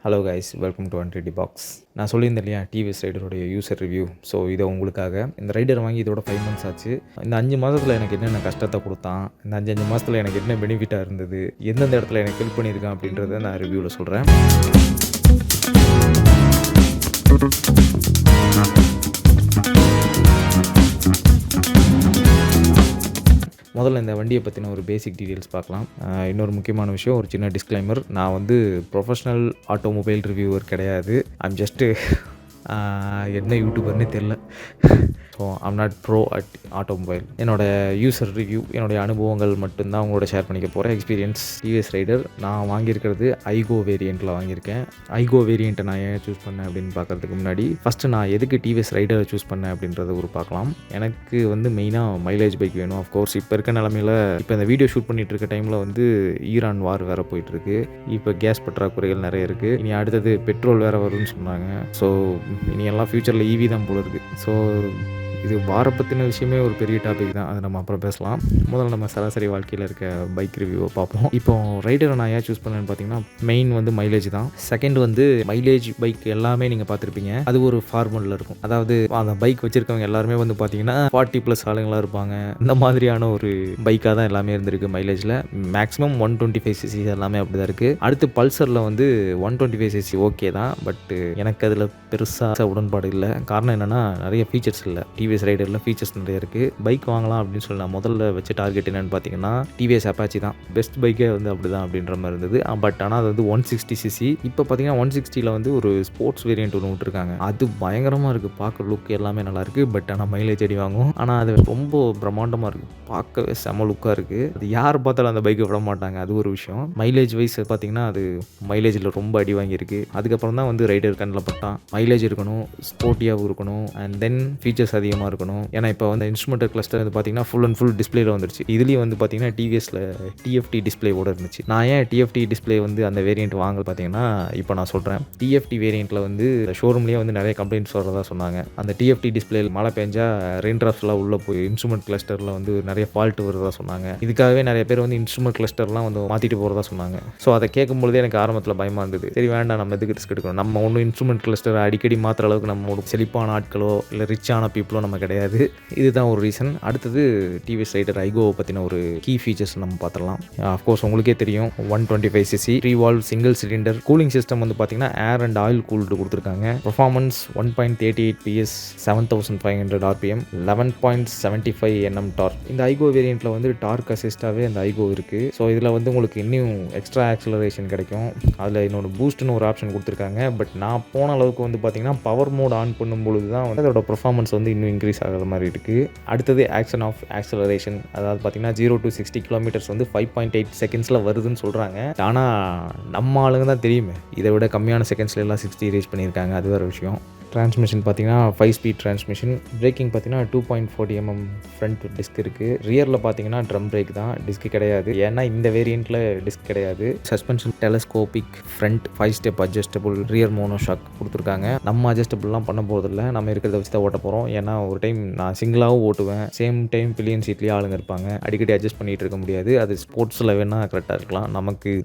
Hello guys, welcome to 120 box. நான் சொல்லியிருந்தேன் இல்லையா, டிவிஎஸ் ரைடருடைய யூசர் ரிவ்யூ. ஸோ இதை உங்களுக்காக. இந்த ரைடர் வாங்கி இதோட 5 months ஆச்சு. இந்த 5 மாதத்தில் எனக்கு என்னென்ன கஷ்டத்தை கொடுத்தான், இந்த 5 மாதத்தில் எனக்கு என்ன பெனிஃபிட்டாக இருந்தது, எந்தெந்த இடத்துல எனக்கு ஹெல்ப் பண்ணியிருக்கான் அப்படின்றத நான் ரிவ்யூவில் சொல்கிறேன். முதல்ல இந்த வண்டியை பற்றின ஒரு பேசிக் டீட்டெயில்ஸ் பார்க்கலாம். இன்னொரு முக்கியமான விஷயம், ஒரு சின்ன டிஸ்க்ளைமர். நான் வந்து ப்ரொஃபஷ்னல் ஆட்டோமொபைல் ரிவ்யூவர் கிடையாது. ஐம் ஜஸ்ட்டு என்ன யூடியூபர்னே தெரில. So I'm not bro at automobile. என்னோடய யூசர் ரிவ்யூ, என்னுடைய அனுபவங்கள் மட்டும்தான் உங்களோட ஷேர் பண்ணிக்க போகிறேன். எக்ஸ்பீரியன்ஸ். டிவிஎஸ் ரைடர் நான் வாங்கியிருக்கிறது ஐகோ வேரியண்ட்டில் வாங்கியிருக்கேன். ஐகோ வேரியண்ட்டை நான் ஏன் சூஸ் பண்ணேன் அப்படின்னு பார்க்குறதுக்கு முன்னாடி ஃபஸ்ட்டு நான் எதுக்கு டிவிஎஸ் ரைடரை சூஸ் பண்ணேன் அப்படின்றத ஒரு பார்க்கலாம். எனக்கு வந்து மெயினாக மைலேஜ் பைக் வேணும். ஆஃப்கோர்ஸ் இப்போ இருக்க நிலமையில், இப்போ இந்த வீடியோ ஷூட் பண்ணிகிட்டு இருக்க டைமில் வந்து ஈரான் வார் வேறு போயிட்டுருக்கு. இப்போ கேஸ் பற்றாக்குறைகள் நிறைய இருக்குது. இனி அடுத்தது பெட்ரோல் வேறு வரும்னு சொன்னாங்க. ஸோ இனி எல்லாம் ஃப்யூச்சரில் ஈவி தான் போல இருக்குது. ஸோ இது வார பற்றின விஷயமே ஒரு பெரிய டாபிக் தான். அதை நம்ம அப்புறம் பேசலாம். முதல்ல நம்ம சராசரி வாழ்க்கையில் இருக்க பைக் ரிவ்யூவை பார்ப்போம். இப்போ ரைடரை நான் ஏன் சூஸ் பண்ணேன்னு பார்த்தீங்கன்னா, மெயின் வந்து மைலேஜ் தான். செகண்ட் வந்து மைலேஜ் பைக் எல்லாமே நீங்கள் பார்த்துருப்பீங்க, அது ஒரு ஃபார்முலில் இருக்கும். அதாவது அந்த பைக் வச்சுருக்கவங்க எல்லாருமே வந்து பார்த்தீங்கன்னா 40+ ஆளுங்களாக இருப்பாங்க. இந்த மாதிரியான ஒரு பைக்காக தான் எல்லாமே இருந்திருக்கு. மைலேஜில் மேக்ஸிமம் 125cc எல்லாமே அப்படி தான் இருக்குது. அடுத்து பல்சரில் வந்து 125cc ஓகே தான், பட் எனக்கு அதில் பெருசாக உடன்பாடு இல்லை. காரணம் என்னென்னா, நிறைய ஃபீச்சர்ஸ் இல்லை. டிவிஎஸ் ரைடரில் ஃபீச்சர்ஸ் நிறைய இருக்குது. பைக் வாங்கலாம் அப்படின்னு சொல்லி நான் முதல்ல வச்ச டார்கெட் என்னென்னு பார்த்தீங்கன்னா, டிவிஎஸ் அப்பாச்சி தான். பெஸ்ட் பைக்கே வந்து அப்படி தான் அப்படின்ற மாதிரி இருந்தது. பட் ஆனால் அது வந்து 160cc. இப்போ பார்த்தீங்கன்னா 160ல் வந்து ஒரு ஸ்போர்ட்ஸ் வேரியண்ட் ஒன்று விட்டுருக்காங்க. அது பயங்கரமாக இருக்குது. பார்க்க லுக் எல்லாமே நல்லாயிருக்கு. பட் ஆனால் மைலேஜ் அடி வாங்கும். ஆனால் அது ரொம்ப பிரம்மாண்டமாக இருக்குது. பார்க்கவே செம லுக்காக இருக்குது. அது யார் பார்த்தாலும் அந்த பைக்கை விட மாட்டாங்க. அது ஒரு விஷயம். மைலேஜ் வைஸ் பார்த்தீங்கன்னா அது மைலேஜில் ரொம்ப அடி வாங்கியிருக்கு. அதுக்கப்புறம் தான் வந்து ரைடர் கண்ணில் பட்டான். மைலேஜ் இருக்கணும், ஸ்போர்ட்டியாகவும் இருக்கணும், அண்ட் தென் ஃபீச்சர்ஸ் அதிகமாக இருக்கணும். ஏன்னா இப்போ வந்து இன்ஸ்ட்ருமெண்டல் கிளஸ்டர் வந்து பார்த்தீங்கன்னா ஃபுல் அண்ட் ஃபுல் டிஸ்பிளேல வந்துருச்சு. இதுலேயும் வந்து பார்த்தீங்கன்னா டிவிஎஸ்ல டிஎஃப்டி டிஸ்பிளேவோட இருந்துச்சு. நான் ஏன் டிஎஃப்டி டிஸ்பிளே வந்து அந்த வேரியண்ட் வாங்க பார்த்தீங்கன்னா, இப்போ நான் சொல்கிறேன். டிஎஃப்டி வேரியண்ட்டில் வந்து ஷோரூம்லேயே வந்து நிறைய கம்ப்ளைண்ட்ஸ் வரதா சொன்னாங்க. அந்த டிஎஃப்டி டிஸ்பிளே மழை பெஞ்சா ரெயின் ட்ராப்ஸ்லாம் உள்ளே போய் இன்ஸ்ட்ருமெண்ட் கிளஸ்டரில் வந்து நிறைய ஃபால்ட் வருதா சொன்னாங்க. இதுக்காகவே நிறைய பேர் வந்து இன்ஸ்ட்ருமெண்ட் கிளஸ்டர்லாம் வந்து மாற்றிட்டு போகிறதா சொன்னாங்க. ஸோ அதை கேட்கும்போதே எனக்கு ஆரம்பத்தில் பயமாக இருந்தது. சரி வேண்டாம், நம்ம எதுக்கு ரிஸ்க் எடுக்கணும். நம்ம ஒன்றும் இன்ஸ்ட்ருமெண்ட் கிளஸ்டர் அடிக்கடி மாற்றுற அளவுக்கு நம்ம ஒரு செழிப்பான ஆட்களோ இல்லை ரிச்சான பீப்புளோ நம்ம கிடையாது. இதுதான் ஒரு ரீசன். அடுத்தது டிவிஎஸ் ரைடர் ஐகோவை பற்றின ஒரு கீ ஃபீச்சர்ஸ் நம்ம பார்த்துடலாம். ஆஃப்கோர்ஸ் உங்களுக்கே தெரியும், 125cc 3 valve single cylinder. Cooling system வந்து பார்த்தீங்கன்னா ஏர் அண்ட் ஆயில் கூல்டு கொடுத்துருக்காங்க. Performance 1.88 PS, 7500 RPM, 11.75 Nm torque. இந்த ஐகோ வேரியண்ட்டில் வந்து டார்க் அசிஸ்டாகவே அந்த ஐகோ இருக்குது. ஸோ இதில் வந்து உங்களுக்கு இன்னும் எக்ஸ்ட்ரா ஆக்சலரேஷன் கிடைக்கும். அதில் இன்னொரு பூஸ்ட்னு ஒரு ஆப்ஷன் கொடுத்துருக்காங்க. பட் நான் போன அளவுக்கு வந்து பார்த்தீங்கன்னா பவர் மோட் ஆன் பண்ணும்பொழுது தான் வந்து அதோட பர்ஃபார்மன்ஸ் வந்து இன்னும் இன்க்ரீஸ் ஆகிற மாதிரி இருக்குது. அடுத்தது ஆக்ஷன் ஆஃப் ஆக்சலரேஷன். அதாவது பார்த்தீங்கன்னா 0 to 60 km வந்து 5.8 செகண்ட்ஸில் வருதுன்னு சொல்கிறாங்க. ஆனால் நம்ம ஆளுங்க தான் தெரியுமே, இதை விட கம்மியான செகண்ட்ஸ்ல எல்லாம் 60 ரீச் பண்ணியிருக்காங்க. அது வேறு விஷயம். டிரான்ஸ்மிஷன் பார்த்தீங்கன்னா 5 ஸ்பீட் டிரான்ஸ்மிஷன். பிரேக்கிங் பார்த்தீங்கன்னா 2.40 mm ஃப்ரண்ட் டிஸ்க் இருக்குது. ரியரில் பார்த்தீங்கன்னா ட்ரம் பிரேக் தான், டிஸ்க் கிடையாது. ஏன்னா இந்த வேரியண்ட்டில் டிஸ்க் கிடையாது. Suspension telescopic front, 5 step adjustable rear mono shock கொடுத்துருக்காங்க. நம்ம அட்ஜஸ்டபுள்லாம் பண்ண போகிறதில்ல, நம்ம இருக்கிறத வச்சு தான் ஓட்ட போகிறோம். ஏன்னா ஒரு டைம் நான் சிங்கிளாகவும் ஓட்டுவேன், சேம் டைம் பில்லியன் சீட்லேயே ஆளுங்க இருப்பாங்க. அடிக்கடி அட்ஜஸ்ட் பண்ணிகிட்டு இருக்க முடியாது. அது ஸ்போர்ட்ஸில் வேணால் கரெக்டாக இருக்கலாம்.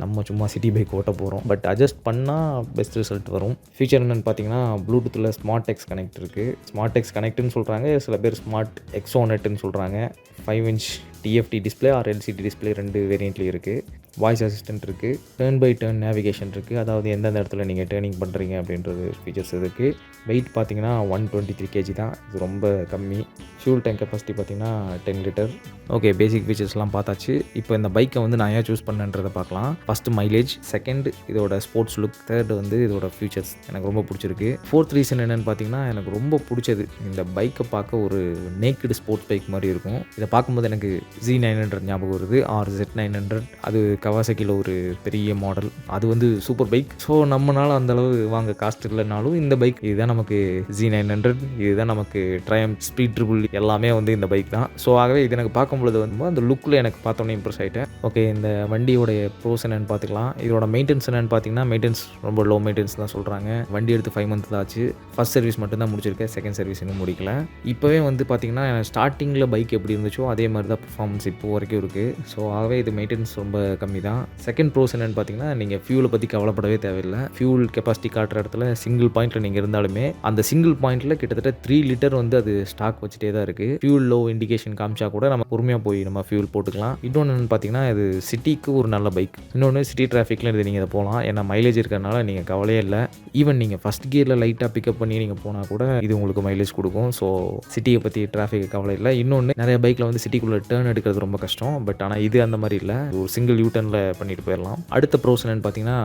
நம்ம சும்மா சிட்டி பைக் ஓட்ட போகிறோம். பட் அட்ஜஸ்ட் பண்ணால் பெஸ்ட் ரிசல்ட் வரும். ஃபீச்சர் என்னென்னு பார்த்தீங்கன்னா, ப்ளூடூத்தில் ஸ்மார்ட் எக்ஸ் கனெக்ட் இருக்குது. ஸ்மார்ட் எக்ஸ் கனெக்ட்னு சொல்கிறாங்க, சில பேர் ஸ்மார்ட் எக்ஸோனெட்னு சொல்கிறாங்க. 5 inch TFT display or LCD display 2 வேரியண்ட்லேயும் இருக்குது. வாய்ஸ் அசிஸ்டன்ட் இருக்குது. டர்ன் பை டர்ன் நேவிகேஷன் இருக்குது. அதாவது எந்தெந்த இடத்துல நீங்கள் டேர்னிங் பண்ணுறீங்க அப்படின்றது ஃபீச்சர்ஸ் இருக்குது. வெயிட் பார்த்தீங்கன்னா 123 kg தான். இது ரொம்ப கம்மி. ஃபியூல் டேங்க் கெப்பாசிட்டி பார்த்தீங்கன்னா 10 லிட்டர். ஓகே, பேசிக் ஃபீச்சர்ஸ்லாம் பார்த்தாச்சு. இப்போ இந்த பைக்கை வந்து நான் ஏன் சூஸ் பண்ணேன்றதை பார்க்கலாம். ஃபஸ்ட்டு மைலேஜ், செகண்ட் இதோட ஸ்போர்ட்ஸ் லுக், தேர்ட் வந்து இதோட ஃபீச்சர்ஸ் எனக்கு ரொம்ப பிடிச்சிருக்கு. ஃபோர்த் ரீசன் என்னென்னு பார்த்தீங்கன்னா, எனக்கு ரொம்ப பிடிச்சது இந்த பைக்கை பார்க்க ஒரு நேக்கடு ஸ்போர்ட்ஸ் பைக் மாதிரி இருக்கும். இதை பார்க்கும்போது எனக்கு Z900 ஞாபகம் வருது, ஆர் Z900. அது கவாசக்கியில் ஒரு பெரிய மாடல். அது வந்து சூப்பர் பைக். ஸோ நம்மளால் அந்தளவு வாங்க காஸ்ட் இல்லைனாலும் இந்த பைக் இதுதான் நமக்கு Z900, இதுதான் நமக்கு ட்ரையம்ஃப் ஸ்பீட் ட்ரிபிள், எல்லாமே வந்து இந்த பைக் தான். ஸோ ஆகவே இது எனக்கு பார்க்கும்பொழுது வந்து அந்த லுக்கில் எனக்கு பார்த்தோன்னே இம்ப்ரெஸ் ஆகிட்டேன். ஓகே, இந்த வண்டியோடைய ப்ரோஸ் என்னென்னு பார்த்துக்கலாம். இதோட மெயின்டெனன்ஸ் என்னென்னு பார்த்தீங்கன்னா, மெயின்டெனன்ஸ் ரொம்ப லோ மெயின்டெனன்ஸ் தான் சொல்கிறாங்க. வண்டி எடுத்து 5 months தான் ஆச்சு. ஃபஸ்ட் சர்வீஸ் மட்டும்தான் முடிச்சிருக்கேன், செகண்ட் சர்வீஸ் இன்னும் முடிக்கல. இப்போவே வந்து பார்த்தீங்கன்னா ஸ்டார்டிங்கில் பைக் எப்படி இருந்துச்சோ அதே மாதிரி தான் பர்ஃபார்மன்ஸ் இப்போ வரைக்கும் இருக்குது. ஸோ ஆகவே இது மெயின்டெனன்ஸ் ரொம்ப கம்மி தான். செகண்ட் ப்ரோஸ் என்னென்னு பார்த்தீங்கன்னா, நீங்கள் ஃபியூலை பற்றி கவலைப்படவே தேவையில்லை. ஃபியூல் கெப்பாசிட்டி காட்டுற இடத்துல சிங்கிள் பாயிண்ட்டில் நீங்கள் இருந்தாலுமே அந்த சிங்கிள் பாயிண்ட்டில் கிட்டத்தட்ட 3 லிட்டர் வந்து அது ஸ்டாக் வச்சுட்டே தான் இருக்குது. ஃபியூல் லோ இண்டிகேஷன் காமிச்சா கூட நம்ம பொறுமையாக போய் நம்ம ஃபியூல் போட்டுக்கலாம். இன்னொன்று என்னென்னு பார்த்தீங்கன்னா, இது சிட்டிக்கு ஒரு நல்ல பைக். இன்னொன்று சிட்டி டிராஃபிக்கில் இது நீங்கள் இதை போகலாம். ஏன்னா மைலேஜ் இருக்கிறனால நீங்கள் கவலையே இல்லை. ஈவன் நீங்கள் ஃபஸ்ட் கியரில் லைட்டாக பிக்கப் பண்ணி நீங்கள் போனால் கூட இது உங்களுக்கு மைலேஜ் கொடுக்கும். ஸோ சிட்டியை பற்றி டிராஃபிக் கவலை இல்லை. இன்னொன்று நிறைய பைக்கில் வந்து சிட்டிக்குள்ளே டேர்ன் எடுக்கிறது ரொம்ப கஷ்டம். பட் ஆனால் இது அந்த மாதிரி இல்லை. ஒரு சிங்கிள் யூட்டர்னில் பண்ணிட்டு போயிடலாம். அடுத்த ப்ரோஸ் என்னென்னு பார்த்தீங்கன்னா,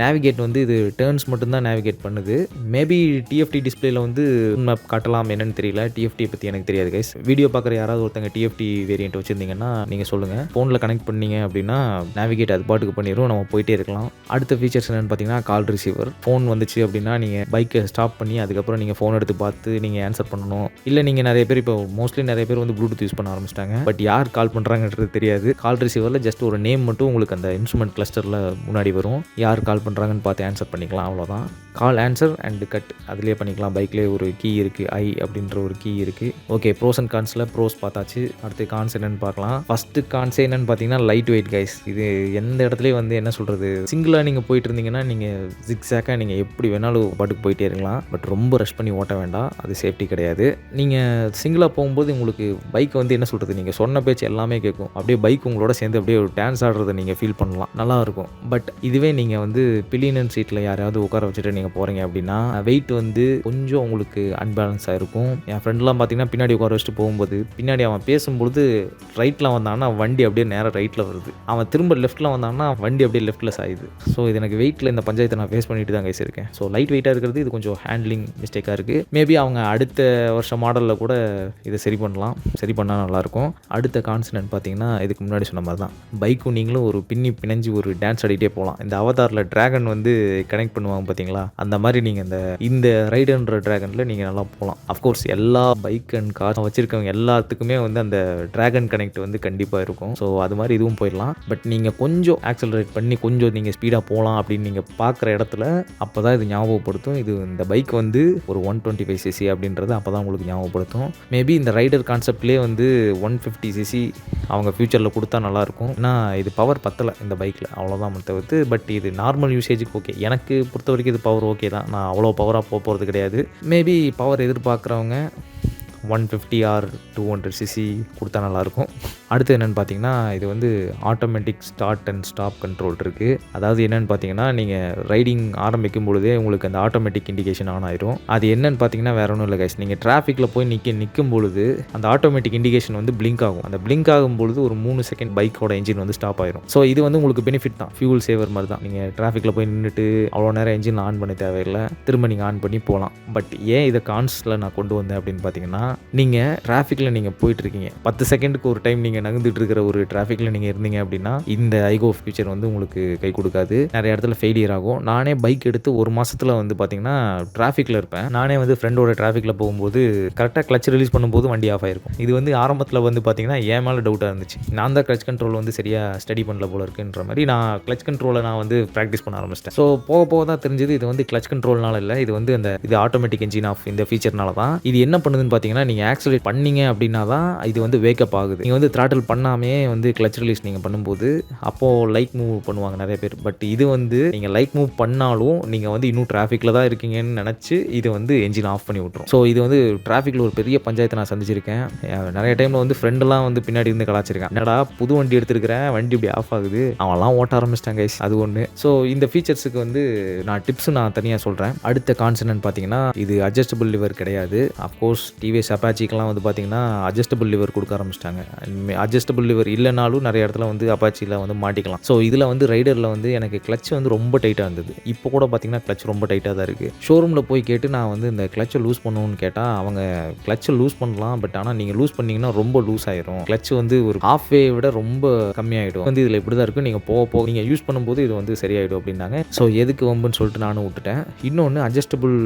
நேவிகேட் வந்து இது டேர்ன்ஸ் மட்டும்தான் நேவிகேட் பண்ணுது. மேபி டிஎஃப்டி டிஸ்பிளேல வந்து மேப் காட்டலாம், என்னன்னு தெரியல. டிஎஃப்டி பற்றி எனக்கு தெரியாது கைஸ். வீடியோ பார்க்குற யாராவது ஒருத்தங்க டிஎஃப்டி வேரியன்ட் வச்சுருந்தீங்கன்னா நீங்கள் சொல்லுங்கள். ஃபோனில் கனெக்ட் பண்ணீங்க அப்படின்னா நேவிகேட் அது பாட்டுக்கு பண்ணிடும், நம்ம போயிட்டே இருக்கலாம். அடுத்த ஃபீச்சர்ஸ் என்னென்னு பார்த்தீங்கன்னா, கால் ரிசீவர். ஃபோன் வந்துச்சு அப்படின்னா நீங்கள் பைக்கை ஸ்டாப் பண்ணி அதுக்கப்புறம் நீங்கள் ஃபோன் எடுத்து பார்த்து நீங்கள் ஆன்சர் பண்ணணும். இல்லை நீங்கள் நிறைய பேர் இப்போ மோஸ்ட்லி நிறைய பேர் வந்து ப்ளூடூத் யூஸ் பண்ண ஆரம்பிச்சிட்டாங்க. பட் யார் கால் பண்ணுறாங்கன்றது தெரியாது. கால் ரிசீவரில் ஜஸ்ட் ஒரு நேம் மட்டும் உங்களுக்கு அந்த இன்ஸ்ட்ருமெண்ட் கிளஸ்டரில் முன்னாடி வரும். யார் கால் பண்ணுறாங்கன்னு பார்த்து ஆன்சர் பண்ணிக்கலாம், அவ்வளோதான். கால் ஆன்சர் அண்ட் கட் அதிலே பண்ணிக்கலாம். பைக்லேயே ஒரு கீ இருக்குது, ஐ அப்படின்ற ஒரு கீ இருக்குது. ஓகே, ப்ரோஸ் அண்ட் கான்ஸில் ப்ரோஸ் பார்த்தாச்சு. அடுத்து கான்ஸ் என்னென்னு பார்க்கலாம். ஃபஸ்ட்டு கான்ஸே என்னென்னு பார்த்தீங்கன்னா, லைட் வெயிட் கைஸ். இது எந்த இடத்துலையும் வந்து என்ன சொல்கிறது, சிங்கிளாக நீங்கள் போயிட்டு இருந்தீங்கன்னா நீங்கள் ஜிக்ஸாக்காக நீங்கள் எப்படி வேணாலும் பாட்டுக்கு போயிட்டே இருக்கலாம். பட் ரொம்ப ரஷ் பண்ணி ஓட்ட வேண்டாம், அது சேஃப்டி கிடையாது. நீங்கள் சிங்கிளாக போகும்போது உங்களுக்கு பைக் வந்து என்ன சொல்கிறது, நீங்கள் சொன்ன பேச்சு எல்லாமே கேட்கும். அப்படியே பைக் உங்களோட சேர்ந்து அப்படியே ஒரு டான்ஸ் ஆடுறதை நீங்கள் ஃபீல் பண்ணலாம், நல்லாயிருக்கும். பட் இதுவே நீங்கள் வந்து பிலியன் சீட்டில் யாரையாவது உட்கார வச்சுட்டு நீங்கள் போகிறீங்க அப்படின்னா வெயிட் வந்து கொஞ்சம் உங்களுக்கு அன்பேலன்ஸாக இருக்கும். என் ஃப்ரெண்ட்லாம் பார்த்தீங்கன்னா பின்னாடி உட்கார வச்சுட்டு போகும்போது பின்னாடி அவன் பேசும்பொழுது ரைட்டில் வந்தான்னா வண்டி அப்படியே நேராக ரைட்டில் வருது, அவன் திரும்ப லெஃப்ட்டில் வந்தான்னா வண்டி அப்படியே லெஃப்ட்டில் சாயுது. ஸோ இது எனக்கு வெயிட்டில் இந்த பஞ்சாயத்தை நான் ஃபேஸ் பண்ணிட்டு தான் கைசிருக்கேன். ஸோ லைட் வெயிட்டாக இருக்கிறது இது கொஞ்சம் ஹேண்ட்லிங் மிஸ்டேக்காக இருக்குது. மேபி அவங்க அடுத்த வருஷம் மாடலில் கூட இதை சரி பண்ணலாம், சரி பண்ணால் நல்லாயிருக்கும். அடுத்த கான்சனன்ட் பார்த்தீங்கன்னா, இதுக்கு முன்னாடி சொன்ன மாதிரி தான் பைக்கும் நீங்களும் ஒரு பிணைஞ்சு ஒரு டான்ஸ் ஆடிட்டே போகலாம். இந்த அவதாரில் டிராகன் வந்து கனெக்ட் பண்ணுவாங்க பார்த்தீங்களா, அந்த மாதிரி நீங்கள் இந்த ரைடர்ன்ற டிராகனில் நீங்கள் நல்லா போகலாம். அஃப்கோர்ஸ் எல்லா பைக் அண்ட் கார் வச்சுருக்கவங்க எல்லாத்துக்குமே வந்து அந்த டிராகன் கனெக்ட் வந்து கண்டிப்பாக இருக்கும். ஸோ அது மாதிரி இதுவும் போயிடலாம். பட் நீங்கள் கொஞ்சம் ஆக்சலரேட் பண்ணி கொஞ்சம் நீங்கள் ஸ்பீடாக போகலாம் அப்படின்னு நீங்கள் பார்க்குற இடத்துல அப்போ தான் இது ஞாபகப்படுத்தும். இது இந்த பைக் வந்து ஒரு 125cc அப்படின்றது அப்போ தான் உங்களுக்கு ஞாபகப்படுத்தும். மேபி இந்த ரைடர் கான்செப்ட்லேயே வந்து 150cc அவங்க ஃப்யூச்சரில் கொடுத்தா நல்லாயிருக்கும். ஏன்னா இது பவர் பத்தலை இந்த பைக்கில், அவ்வளோதான் தவிர்த்து. பட் இது நார்மல் யூசேஜுக்கு ஓகே. எனக்கு பொறுத்த வரைக்கும் இது பவர் ஓகே தான். நான் அவ்வளோ பவராக போகிறது கிடையாது. மேபி பவர் எதிர்பார்க்குறவங்க 150 ஆர் 200cc கொடுத்தா நல்லாயிருக்கும். அடுத்து என்னென்னு பார்த்தீங்கன்னா, இது வந்து automatic start and stop control இருக்குது. அதாவது என்னென்னு பார்த்தீங்கன்னா, நீங்கள் ரைடிங் ஆரம்பிக்கும் பொழுதே உங்களுக்கு அந்த ஆட்டோமேட்டிக் இண்டிகேஷன் ஆன் ஆயிரும். அது என்னென்னு பார்த்தீங்கன்னா வேறு ஒன்றும் இல்லை கைஸ். நீங்கள் டிராஃபிக்கில் போய் நிற்கும் பொழுது அந்த ஆட்டோமேட்டிக் இண்டிகேஷன் வந்து பிளிங்க் ஆகும். அந்த பிளிங்க் ஆகும்பொழுது ஒரு 3 செகண்ட் பைக்கோட என்ஜின் வந்து ஸ்டாப் ஆயிரும். ஸோ இது வந்து உங்களுக்கு பெனிஃபிட் தான், ஃபியூல் சேவர் மாதிரி தான். நீங்கள் டிராஃபிக்கில் போய் நின்றுட்டு அவ்வளோ நேரம் என்ஜின் ஆன் பண்ண தேவையில்லை, திரும்ப நீங்கள் ஆன் பண்ணி போகலாம். பட் ஏன் இதை கான்ஸில் நான் கொண்டு வந்தேன் அப்படின்னு பார்த்தீங்கன்னா, நீங்கள் டிராஃபிக்கில் நீங்கள் போயிட்டுருக்கீங்க, 10 செகண்டுக்கு ஒரு டைம் நீங்கள் நகர்ந்துட்டு இருக்கிற ஒரு டிராஃபிக்கில் நீங்கள் இருந்தீங்க அப்படின்னா இந்த ஐகோ ஃபியூச்சர் வந்து உங்களுக்கு கை கொடுக்காது. நிறைய இடத்துல ஃபெயிலியர் ஆகும். நானே பைக் எடுத்து 1 மாதத்தில் வந்து பார்த்தீங்கன்னா டிராஃபிக்கில் இருப்பேன். நானே வந்து ஃப்ரெண்டோட டிராஃபிக்கில் போகும்போது கரெக்டாக கிளச் ரிலீஸ் பண்ணும்போது வண்டி ஆஃப் ஆயிருக்கும். இது வந்து ஆரம்பத்தில் வந்து பார்த்தீங்கன்னா ஏன் மேலே டவுட்டாக இருந்துச்சு. நான் தான் கிளச் கண்ட்ரோல் வந்து சரியாக ஸ்டடி பண்ணல போல இருக்குன்ற மாதிரி நான் கிளச் கண்ட்ரோலை நான் வந்து ப்ராக்டிஸ் பண்ண ஆரம்பிச்சிட்டேன். ஸோ போக போக தான் தெரிஞ்சது இது வந்து கிளச் கண்ட்ரோல்னால இல்லை, இது வந்து இது ஆட்டோமேட்டிக் என்ஜின் ஆஃப் இந்த ஃபீச்சர்னால தான். இது என்ன பண்ணுதுன்னு பார்த்தீங்கன்னா, நீங்கள் ஆக்சிலேட் பண்ணீங்க அப்படின்னா தான் இது வந்து வேக்கப் ஆகுது. நீங்கள் வந்து த்ராட்டில் பண்ணாமே வந்து கிளச் ரிலீஸ் நீங்கள் பண்ணும்போது அப்போது லைட் மூவ் பண்ணுவாங்க நிறைய பேர். பட் இது வந்து நீங்கள் லைட் மூவ் பண்ணாலும் நீங்கள் வந்து இன்னும் டிராஃபிக்கில் தான் இருக்கீங்கன்னு நினச்சி இது வந்து என்ஜின் ஆஃப் பண்ணி விட்ரும். ஸோ இது வந்து டிராஃபிக்கில் ஒரு பெரிய பஞ்சாயத்தை நான் சந்திச்சிருக்கேன். நிறைய டைமில் வந்து ஃப்ரெண்டெல்லாம் வந்து பின்னாடி இருந்து கலாச்சிருக்கேன். என்னடா புது வண்டி எடுத்துருக்கிறேன், வண்டி இப்படி ஆஃப் ஆகுது, அவன்லாம் ஓட்ட ஆரம்பிச்சிட்டாங்க கைஸ். அது ஒன்று. ஸோ இந்த ஃபீச்சர்ஸுக்கு வந்து நான் டிப்ஸும் நான் தனியாக சொல்கிறேன். அடுத்த கான்சனன்ட் பார்த்தீங்கன்னா, இது அட்ஜஸ்டபிள் லிவர் கிடையாது. அஃப்கோர்ஸ் டிவிஎஸ் அப்பாச்சிக்கெலாம் வந்து பார்த்தீங்கன்னா அட்ஜஸ்டபிள் லிவர் கொடுக்க ஆரம்பிச்சிட்டாங்க. அட்ஜஸ்டபிள் லிவர் இல்லைனாலும் நிறைய இடத்துல வந்து அப்பாச்சியில் வந்து மாட்டிக்கலாம். ஸோ இதில் வந்து ரைடரில் வந்து எனக்கு கிளச் வந்து ரொம்ப டைட்டாக இருந்தது. இப்போ கூட பார்த்தீங்கன்னா கிளச் ரொம்ப டைட்டாக தான் இருக்குது. ஷோரூமில் போய் கேட்டு நான் வந்து இந்த கிளச்சை லூஸ் பண்ணணும்னு கேட்டால் அவங்க கிளச்சை லூஸ் பண்ணலாம், பட் ஆனால் நீங்கள் லூஸ் பண்ணிங்கன்னா ரொம்ப லூஸ் ஆயிரும். கிளச் வந்து ஒரு ஹாஃப் வே விட ரொம்ப கம்மியாயிடும். வந்து இதில் இப்படி தான் இருக்கும், நீங்கள் போக நீங்கள் யூஸ் பண்ணும்போது இது வந்து சரியாயிடும் அப்படின்னாங்க. ஸோ எதுக்கு வம்புன்னு சொல்லிட்டு நானும் விட்டுட்டேன். இன்னொன்று அட்ஜஸ்டபிள்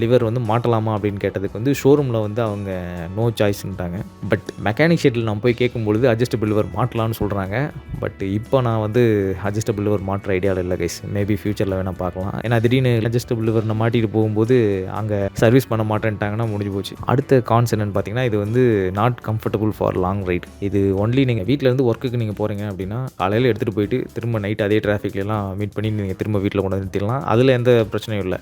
லிவர் வந்து மாட்டலாமா அப்படின்னு கேட்டதுக்கு வந்து ஷோரூமில் வந்து அவங்க நோ சாய்ஸ்ன்ட்டாங்க. பட் மெக்கானிக் ஷெட்டில் நான் போய் கேட்கும்போது போகும்பொழுது அட்ஜஸ்டபிள் லிவர் மாட்டலாம்னு சொல்கிறாங்க. பட் இப்போ நான் வந்து அட்ஜஸ்டபிள் லிவர் மாட்டுற ஐடியாவில் இல்லை கைஸ். மேபி ஃபியூச்சரில் வேணால் பார்க்கலாம். ஏன்னா திடீர்னு அட்ஜஸ்டபிள் லிவர் நான் மாட்டிட்டு போகும்போது அங்கே சர்வீஸ் பண்ண மாட்டேன்ட்டாங்கன்னா முடிஞ்சு போச்சு. அடுத்த கான்ஸ் என்னென்னு பார்த்தீங்கன்னா, இது வந்து not comfortable for long right. இது ஒன்லி நீங்கள் வீட்டிலேருந்து ஒர்க்குக்கு நீங்கள் போகிறீங்க அப்படின்னா காலையில் எடுத்துகிட்டு போயிட்டு திரும்ப நைட் அதே டிராஃபிக்லாம் மீட் பண்ணி நீங்கள் திரும்ப வீட்டில் கொண்டு வந்து நிறுத்திடலாம். அதில் எந்த பிரச்சனையும் இல்லை.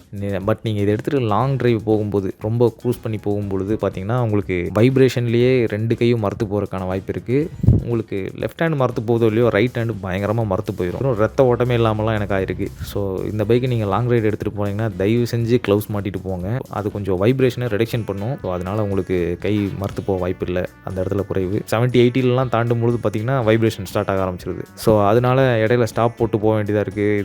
பட் நீங்கள் இதை எடுத்துகிட்டு லாங் டிரைவ் போகும்போது ரொம்ப க்ரூஸ் பண்ணி போகும்பொழுது பார்த்தீங்கன்னா உங்களுக்கு வைப்ரேஷன்லேயே 2 கையும் மரத்து போகிறதுக்கான வாய்ப்பு இருக்குது. உங்களுக்கு லெஃப்ட் ஹேண்ட் மரத்து போதோ இல்லையோ ரைட் ஹேண்டு பயங்கரமாக மரத்து போயிடும். ரத்த ஓட்டமே இல்லாமலாம் எனக்கு ஆயிருக்கு. ஸோ இந்த பைக்கை நீங்கள் லாங் ரைடு எடுத்துகிட்டு போனீங்கன்னா தயவு செஞ்சு க்ளவுஸ் மாட்டிட்டு போங்க. அது கொஞ்சம் வைப்ரேஷனை ரிடக்ஷன் பண்ணும். ஸோ அதனால் உங்களுக்கு கை மரத்து போக வாய்ப்பு இல்லை. அந்த இடத்துல குறைவு 70-80லாம் தாண்டும் பொழுது பார்த்தீங்கன்னா வைப்ரேஷன் ஸ்டார்ட் ஆக ஆரம்பிச்சிருது. ஸோ அதனால் இடையில ஸ்டாப் போட்டு போக வேண்டியதாக இருக்குது.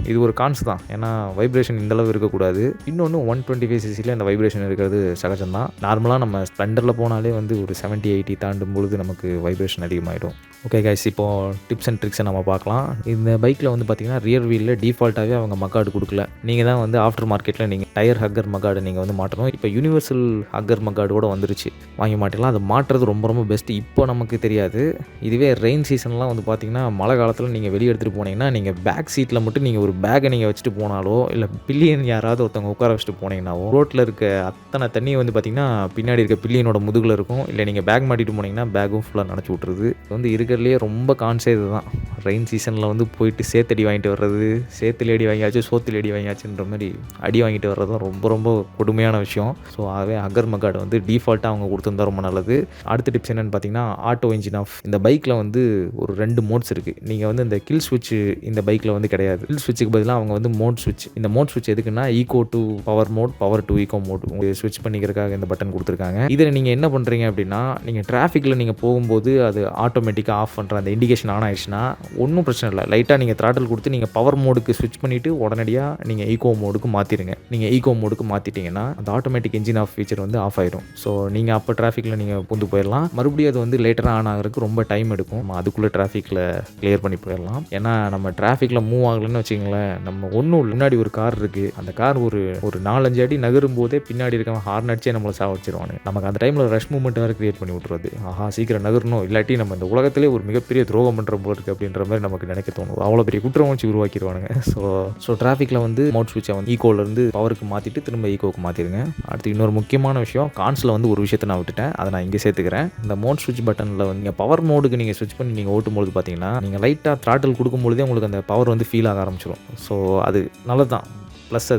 இது ஒரு கான்ஸ் தான். ஏன்னா வைப்ரேஷன் இந்தளவு இருக்கக்கூடாது. இன்னொன்று 125cc இந்த வைப்ரேஷன் இருக்கிறது சகஜம் தான். நார்மலாக நம்ம ஸ்ப்ளெண்டரில் போனாலே வந்து ஒரு 70-80 தாண்டும் பொழுது நமக்கு வைப்ரேஷன் அதிகமாகிடும். ஓகே கைஸ், இப்போது டிப்ஸ் அண்ட் ட்ரிக்ஸை நம்ம பார்க்கலாம். இந்த பைக்கில் வந்து பார்த்திங்கன்னா ரியர் வீலில் டிஃபால்ட்டாகவே அவங்க மக்காடு கொடுக்கல. நீங்கள் தான் வந்து ஆஃப்டர் மார்க்கெட்டில் நீங்கள் டயர் ஹக்கர் மக்காடு நீங்கள் வந்து மாட்டணும். இப்போ யூனிவர்சல் ஹக்கர் மக்காடு கூட வந்துருச்சு, வாங்கி மாட்டிடலாம். அது மாட்டுறது ரொம்ப ரொம்ப பெஸ்ட்டு. இப்போ நமக்கு தெரியாது. இதுவே ரெயின் சீசன்லாம் வந்து பார்த்திங்கன்னா மழை காலத்தில் நீங்கள் வெளியே எடுத்துகிட்டு போனீங்கன்னா நீங்கள் பேக் சீட்டில் மட்டும் நீங்கள் ஒரு பேக்கை நீங்கள் வச்சுட்டு போனாலோ இல்லை பில்லியன் யாராவது ஒருத்தவங்க உட்கார வச்சுட்டு போனீங்கன்னாவோ ரோட்டில் இருக்க அத்தனை தண்ணியை வந்து பார்த்திங்கன்னா பின்னாடி இருக்க பில்லியனோட முதுகில் இருக்கும். இல்லை நீங்கள் பேக் மாட்டிட்டு போனீங்கன்னா பேக்கும் ஃபுல்லாக நினச்சி விட்ருது. இது வந்து இருக்கிறதுலே ரொம்ப கான்சே இது தான். ரெயின் சீசனில் வந்து போயிட்டு சேத்தடி வாங்கிட்டு வர்றது, சேத்துல அடி வாங்கியாச்சு சோத்தில் அடி வாங்கியாச்சுன்ற மாதிரி அடி வாங்கிட்டு வர்றது தான் ரொம்ப ரொம்ப கொடுமையான விஷயம். ஸோ ஆகவே ஹக்கர் மக்காடு வந்து டிஃபால்ட்டாக அவங்க கொடுத்துருந்தா ரொம்ப நல்லது. அடுத்த டிப்ஸ் என்னென்னு பார்த்தீங்கன்னா, ஆட்டோ இன்ஜின் ஆஃப். இந்த பைக்கில் வந்து ஒரு 2 மோட்ஸ் இருக்குது. நீங்கள் வந்து இந்த கில் ஸ்விட்ச் இந்த பைக்கில் வந்து கிடையாது. கில் ஸ்விட்சுக்கு பதிலாக அவங்க வந்து மோட் ஸ்விட்ச். இந்த மோட் ஸ்விட்ச் எதுக்குன்னா eco to power mode, power to eco mode உங்களுக்கு ஸ்விட்ச் பண்ணிக்கிறதுக்காக இந்த பட்டன் கொடுத்துருக்காங்க. இதில் நீங்கள் என்ன பண்ணுறீங்க அப்படின்னா, நீங்கள் டிராஃபிக்கில் நீங்கள் போகும்போது அது ஆட்டோமேட்டிக்காக ஆஃப் பண்ணுற அந்த இண்டிகேஷன் ஆன் ஆயிடுச்சுன்னா ஒன்றும் பிரச்சனை இல்லை. லைட்டாக நீங்கள் த்ராட்டில் கொடுத்து நீங்கள் பவர் மோடுக்கு ஸ்விட்ச் பண்ணிவிட்டு உடனடியாக நீங்கள் ஈகோ மோடுக்கு மாற்றிடுங்க. நீங்கள் ஈகோ மோடுக்கு மாற்றிட்டீங்கன்னா அந்த ஆட்டோமேட்டிக் இன்ஜின் ஆஃப் ஃபீச்சர் வந்து ஆஃப் ஆகிடும். ஸோ நீங்கள் அப்போ டிராஃபிக்கில் நீங்கள் புந்து போயிடலாம். மறுபடியும் அது வந்து லேட்டராக ஆன் ஆகிறதுக்கு ரொம்ப டைம் எடுக்கும். அதுக்குள்ளே டிராஃபிக்கில் கிளியர் பண்ணி போயிடலாம். ஏன்னா நம்ம டிராஃபிக்கில் மூவ் ஆகலைன்னு வச்சிங்களேன், நம்ம ஒன்றும் முன்னாடி ஒரு கார் இருக்குது, அந்த கார் ஒரு 4-5 அடி நகரும் போதே பின்னாடி இருக்கவன் ஹார்ன் அடிச்சே நம்மளை சாவச்சிருவானு. நமக்கு அந்த டைமில் ரஷ் மூமெண்ட் வேறு கிரியேட் பண்ணி விட்டுருது. ஆஹா சீக்கிரம் நகரணும், இல்லாட்டி நம்ம இந்த உலகத்திலே ஒரு மிகப்பெரிய துரோகம் பண்ணுற போல இருக்குது அப்படின்ற மாதிரி நமக்கு நினைக்க தோணும். அவ்வளோ பெரிய குற்றம் வச்சு உருவாக்கிடுவானுங்க. ஸோ டிராஃபிக்கில் வந்து மோட் ஸ்விட்சை வந்து ஈகோலேருந்து பவருக்கு மாற்றிட்டு திரும்ப ஈகோவுக்கு மாற்றிடுங்க. அடுத்து இன்னொரு முக்கியமான விஷயம், கான்ஸில் வந்து ஒரு விஷயத்தை நான் விட்டுட்டேன், அதை நான் இங்கே சேர்த்துக்கிறேன். இந்த மோட் ஸ்விட்ச் பட்டனில் வந்து நீங்கள் பவர் மோடுக்கு நீங்கள் ஸ்விட்ச் பண்ணி நீங்கள் ஓட்டும்போது பார்த்தீங்கன்னா நீங்கள் லைட்டாக த்ராட்டில் கொடுக்கும்பொழுதே உங்களுக்கு அந்த பவர் வந்து ஃபீல் ஆக ஆரம்பிச்சிடும். ஸோ அது நல்லது தான், ப்ளஸ்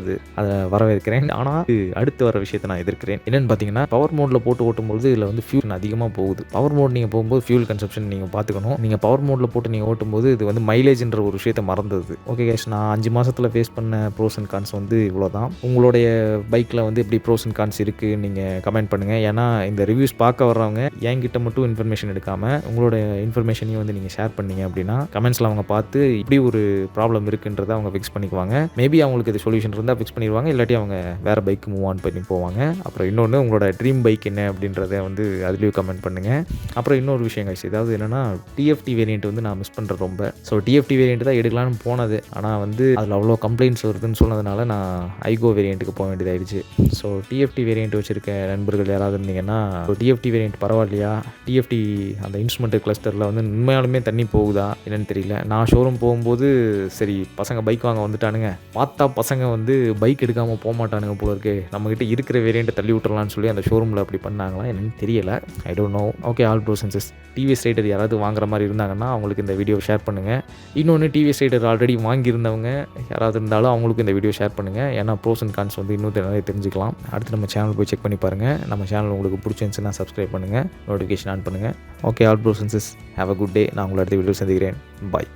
அதை வரவேற்கிறேன். ஆனால் அடுத்து வர விஷயத்தை நான் எதிர்க்கிறேன். என்னென்னு பார்த்தீங்கன்னா, பவர் மோடில் போட்டு ஓட்டும்போது இதில் வந்து ஃபியூல் அதிகமாக போகுது. பவர் மோட் நீங்கள் போகும்போது ஃபியூல் கன்சப்ஷன் நீங்கள் பார்த்துக்கணும். நீங்கள் பவர் மோடில் போட்டு நீங்கள் ஓட்டும்போது இது வந்து மைலேஜ்ன்ற ஒரு விஷயத்தை மறந்தது. ஓகே கேஷ், நான் 5 மாதத்தில் ஃபேஸ் பண்ண ப்ரோஸ் அண்ட் கான்ஸ் வந்து இவ்வளோ தான். உங்களுடைய பைக்கில் வந்து எப்படி ப்ரோஸ் அண்ட் கான்ஸ் இருக்குது நீங்கள் கமெண்ட் பண்ணுங்கள். ஏன்னா இந்த ரிவ்யூஸ் பார்க்க வர்றவங்க என்கிட்ட மட்டும் இன்ஃபர்மேஷன் எடுக்காமல் உங்களோட இன்ஃபர்மேஷனையும் வந்து நீங்கள் ஷேர் பண்ணீங்க அப்படின்னா கமெண்ட்ஸில் அவங்க பார்த்து இப்படி ஒரு ப்ராப்ளம் இருக்குன்றதை அவங்க ஃபிக்ஸ் பண்ணிக்குவாங்க. மேபி அவங்களுக்கு இது இருந்தால் ஃபிக்ஸ் பண்ணிடுவாங்க, இல்லாட்டி அவங்க வேறு பைக்கு மூவ் ஆன் பண்ணி போவாங்க. அப்புறம் இன்னொன்று, உங்களோட ட்ரீம் பைக் என்ன அப்படின்றத வந்து அதுலேயும் கமெண்ட் பண்ணுங்கள். அப்புறம் இன்னொரு விஷயம் கைஸ், ஏதாவது என்னென்னா டிஎஃப்டி வேரியண்ட் வந்து நான் மிஸ் பண்ணுறேன் ரொம்ப. ஸோ டிஎஃப்டி வேரியண்ட் தான் எடுக்கலான்னு போனது, ஆனால் வந்து அதில் அவ்வளோ கம்ப்ளைண்ட்ஸ் வருதுன்னு சொன்னதுனால நான் ஐகோ வேரியண்ட்டுக்கு போக வேண்டியதாகிடுச்சு. ஸோ டிஎஃப்டி வேரியண்ட் வச்சுருக்க நண்பர்கள் யாராவது இருந்தீங்கன்னா, டிஎஃப்டி வேரியண்ட் பரவாயில்லையா, டிஎஃப்டி அந்த இன்ஸ்ட்ருமெண்ட் கிளஸ்டரில் வந்து உண்மையாலுமே தண்ணி போகுதா என்னன்னு தெரியல. நான் ஷோரூம் போகும்போது சரி பசங்க பைக் வாங்க வந்துட்டானுங்க, பார்த்தா பசங்க வந்து பைக் எடுக்காமல் போக மாட்டானுங்க போல இருக்கு, நம்மகிட்ட இருக்கிற வேரியண்ட்டை தள்ளி விட்டுறலான்னு சொல்லி அந்த ஷோரூமில் அப்படி பண்ணாங்களா என்னன்னு தெரியல. I don't know. Okay, all bros and sis, TVS Raider யாராவது வாங்குற மாதிரி இருந்தாங்கன்னா அவங்களுக்கு இந்த வீடியோ ஷேர் பண்ணுங்கள். இன்னொன்று, டிவிஎஸ் ரைடர் ஆல்ரெடி வாங்கியிருந்தவங்க யாராவது இருந்தாலும் அவங்களுக்கு இந்த வீடியோ ஷேர் பண்ணுங்கள். ஏன்னா ப்ரோஸ் அண்ட் கான்ஸ் வந்து இன்னும் நிறைய தெரிஞ்சுக்கலாம். அடுத்து நம்ம சேனல் போய் செக் பண்ணி பாருங்கள். நம்ம சேனல் உங்களுக்கு பிடிச்சிருந்துச்சுன்னா சப்ஸ்கிரைப் பண்ணுங்கள், நோட்டிஃபிகேஷன் ஆன் பண்ணுங்கள். Okay, all bros and sis, have a good day. நான் உங்களை அடுத்த வீடியோ சந்திக்கிறேன். பாய்.